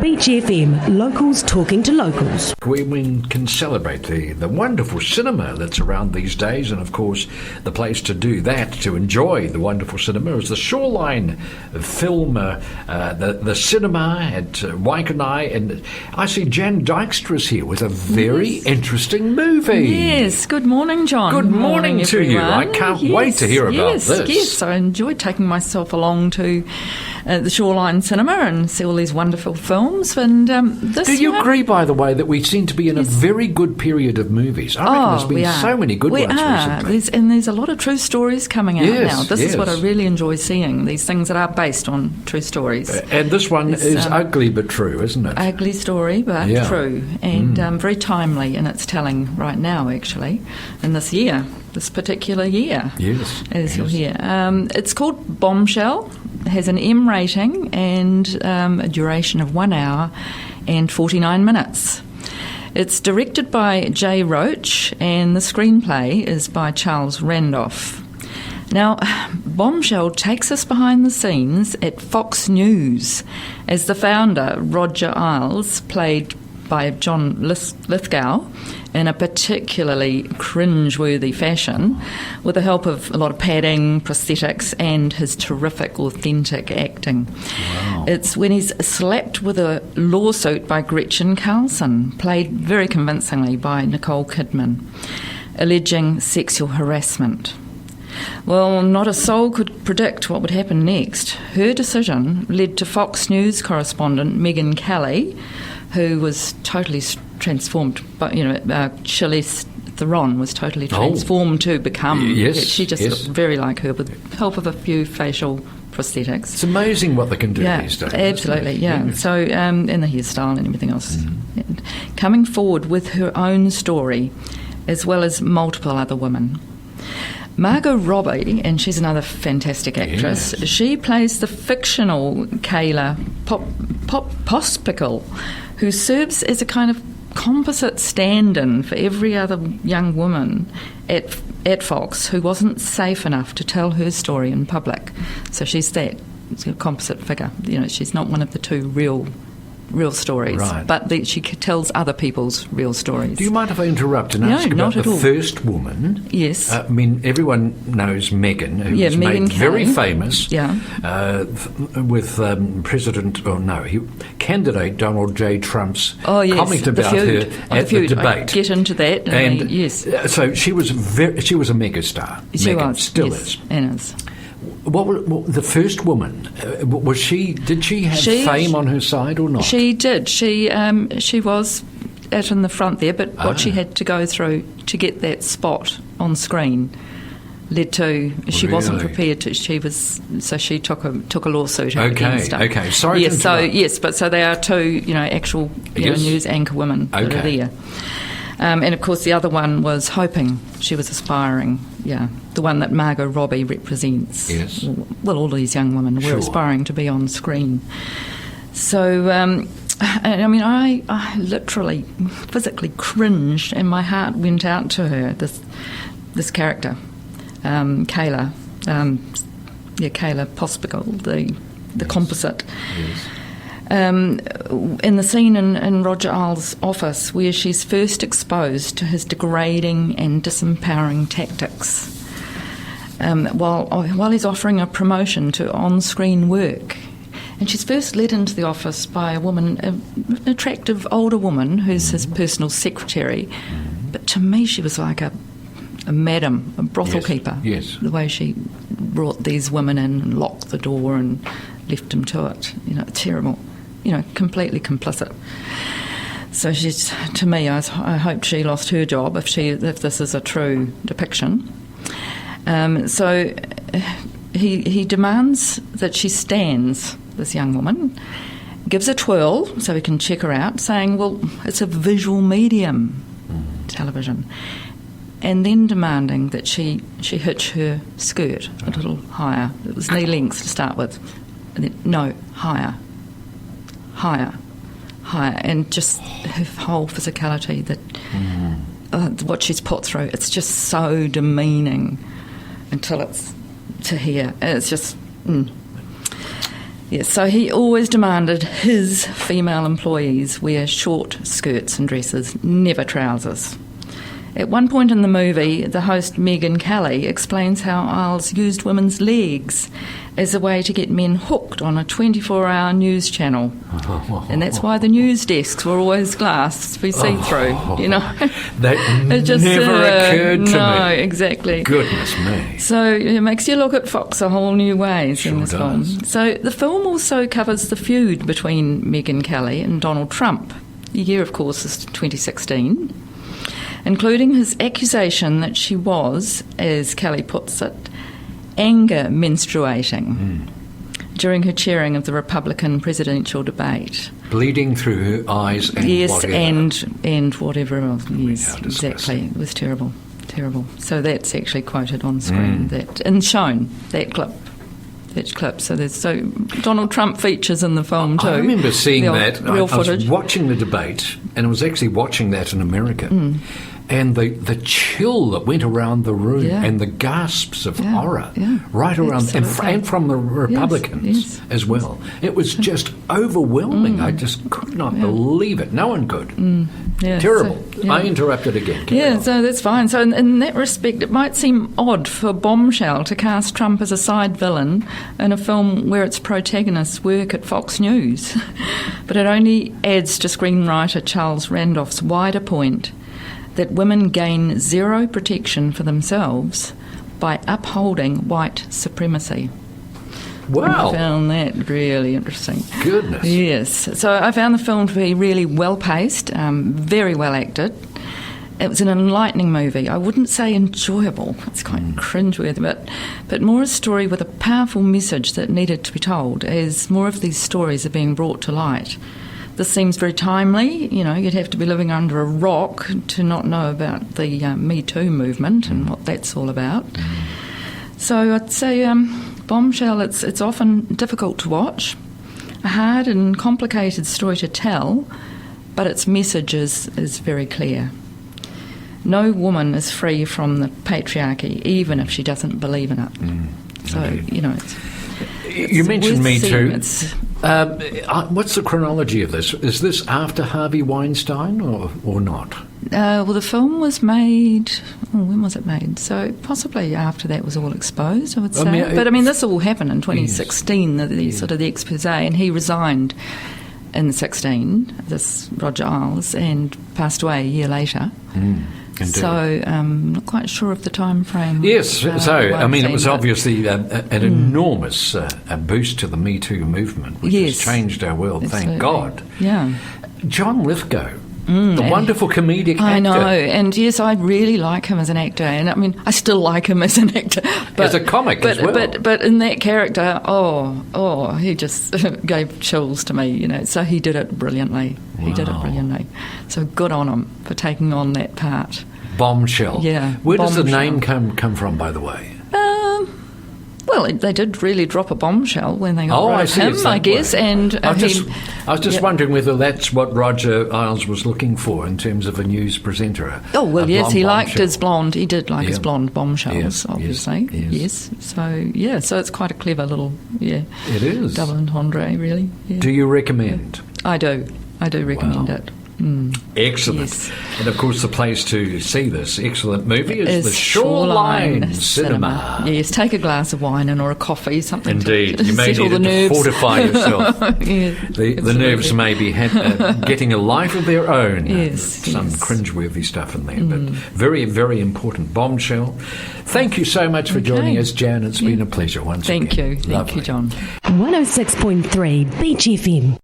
Beach FM, locals talking to locals. We can celebrate the wonderful cinema that's around these days, and of course the place to do that, to enjoy the wonderful cinema, is the Shoreline film, the cinema at Waikanae. And I see Jan Dykstra's here with a very interesting movie. Yes, good morning, John. Good morning to everyone. you. I can't wait to hear about this. Yes, I enjoyed taking myself along to the Shoreline Cinema and see all these wonderful films. And do you agree, by the way, that we seem to be in a very good period of movies? I reckon there's been so many good ones recently. There's a lot of true stories coming out now. This is what I really enjoy seeing, these things that are based on true stories. And this one is ugly but true, isn't it? Ugly story, but true. And very timely in its telling right now, actually, in this year. This particular year, as you'll hear. It's called Bombshell. It has an M rating and a duration of 1 hour and 49 minutes. It's directed by Jay Roach, and the screenplay is by Charles Randolph. Now, Bombshell takes us behind the scenes at Fox News as the founder, Roger Ailes, played by John Lithgow, in a particularly cringe-worthy fashion, with the help of a lot of padding, prosthetics, and his terrific, authentic acting. Wow. It's when he's slapped with a lawsuit by Gretchen Carlson, played very convincingly by Nicole Kidman, alleging sexual harassment. Well, not a soul could predict what would happen next. Her decision led to Fox News correspondent Megyn Kelly, who was totally transformed, but Charlize Theron was totally transformed to become. She just looked very like her with the help of a few facial prosthetics. It's amazing what they can do these days. Absolutely, So, and the hairstyle and everything else. Coming forward with her own story, as well as multiple other women. Margot Robbie, and she's another fantastic actress, she plays the fictional Kayla Pospical, who serves as a kind of composite stand-in for every other young woman at Fox who wasn't safe enough to tell her story in public. So she's that composite figure. She's not one of the two real stories, but she tells other people's real stories. Do you mind if I interrupt and ask about the first woman? Yes. I mean, everyone knows Megyn, who was made very famous with candidate Donald J. Trump's comment about her at the debate. I'll get into that. So she was a megastar. Megyn still is. And is. What the first woman was she? Did she have fame on her side or not? She did. She was out in the front there, but what she had to go through to get that spot on screen led to she wasn't prepared to. She took a lawsuit against her. Okay. Sorry. Yes. So they are two actual news anchor women that are there. And of course, the other one was hoping. She was aspiring. The one that Margot Robbie represents. Yes. Well, all these young women were aspiring to be on screen. So, I literally, physically cringed, and my heart went out to her. This character, Kayla, Kayla Pospical, the composite. Yes. In the scene in Roger Ailes' office, where she's first exposed to his degrading and disempowering tactics, while he's offering a promotion to on-screen work. And she's first led into the office by a woman, an attractive older woman who's his personal secretary. But to me, she was like a madam, a brothel keeper. Yes. The way she brought these women in and locked the door and left them to it. Terrible. Completely complicit. So to me, I hope she lost her job if this is a true depiction. So he demands that she stands, this young woman, gives a twirl so he can check her out, saying, well, it's a visual medium, television, and then demanding that she hitch her skirt a little higher. It was knee length to start with. And then, higher, and just her whole physicality, what she's put through, it's just so demeaning until it's to hear. It's just... Yes, so he always demanded his female employees wear short skirts and dresses, never trousers. At one point in the movie, the host Megan Kelly explains how Isles used women's legs as a way to get men hooked on a 24-hour news channel. And that's why the news desks were always glass, we see through, you know. That never occurred to me. No, exactly. Goodness me. So it makes you look at Fox a whole new ways in this does. film. So the film also covers the feud between Megyn Kelly and Donald Trump. The year, of course, is 2016, including his accusation that she was, as Kelly puts it, anger menstruating during her chairing of the Republican presidential debate. Bleeding through her eyes and whatever. and whatever else. Yes, How exactly. It was terrible. So that's actually quoted on screen and shown, that clip. So Donald Trump features in the film too. I remember seeing that. Real I was footage. watching the debate, and I was actually watching that in America. And the chill that went around the room and the gasps of horror right around, and from the Republicans as well. It was just overwhelming. I just could not believe it. No one could. Terrible. I interrupted again. So that's fine. So in that respect, it might seem odd for Bombshell to cast Trump as a side villain in a film where its protagonists work at Fox News. But it only adds to screenwriter Charles Randolph's wider point that women gain zero protection for themselves by upholding white supremacy. Wow. I found that really interesting. Goodness. Yes. So I found the film to be really well-paced, very well acted. It was an enlightening movie. I wouldn't say enjoyable. It's quite cringeworthy, but more a story with a powerful message that needed to be told as more of these stories are being brought to light. This seems very timely. You know, you'd have to be living under a rock to not know about the Me Too movement and what that's all about. So I'd say Bombshell, it's often difficult to watch, a hard and complicated story to tell, but its message is very clear. No woman is free from the patriarchy, even if she doesn't believe in it. So, you know, you mentioned Me Too. What's the chronology of this? Is this after Harvey Weinstein or not? Well, the film was made... when was it made? So possibly after that was all exposed, I would say. But this all happened in 2016, the sort of the expose, and he resigned in 2016, this Roger Ailes, and passed away a year later. Indeed. So I'm not quite sure of the time frame. Yes, it was obviously an enormous boost to the Me Too movement, which has changed our world, thank God. Yeah. John Lithgow, the wonderful comedic actor. I know, and yes, I really like him as an actor, and I still like him as an actor. But, as a comic as well. But in that character, he just gave chills to me, you know, so he did it brilliantly. Wow. He did it brilliantly. So good on him for taking on that part. Bombshell. Yeah. Where does the name come from, by the way? Well, they did really drop a bombshell when they got rid of him, I guess. And I was just wondering whether that's what Roger Ailes was looking for in terms of a news presenter. Oh, well, yes, he liked his blonde. He did like his blonde bombshells, obviously. Yes. So it's quite a clever little, it is. Double entendre, really. Yeah. Do you recommend? I do recommend it. Excellent. Yes. And of course the place to see this excellent movie is the Shoreline Cinema. Yes, take a glass of wine or a coffee, something. Indeed, to you may need to fortify yourself. The nerves may be getting a life of their own. Some cringeworthy stuff in there, but very, very important. Bombshell. Thank you so much for joining us, Jan. It's been a pleasure once again. Thank you. Thank you, John. 106.3 Beach FM.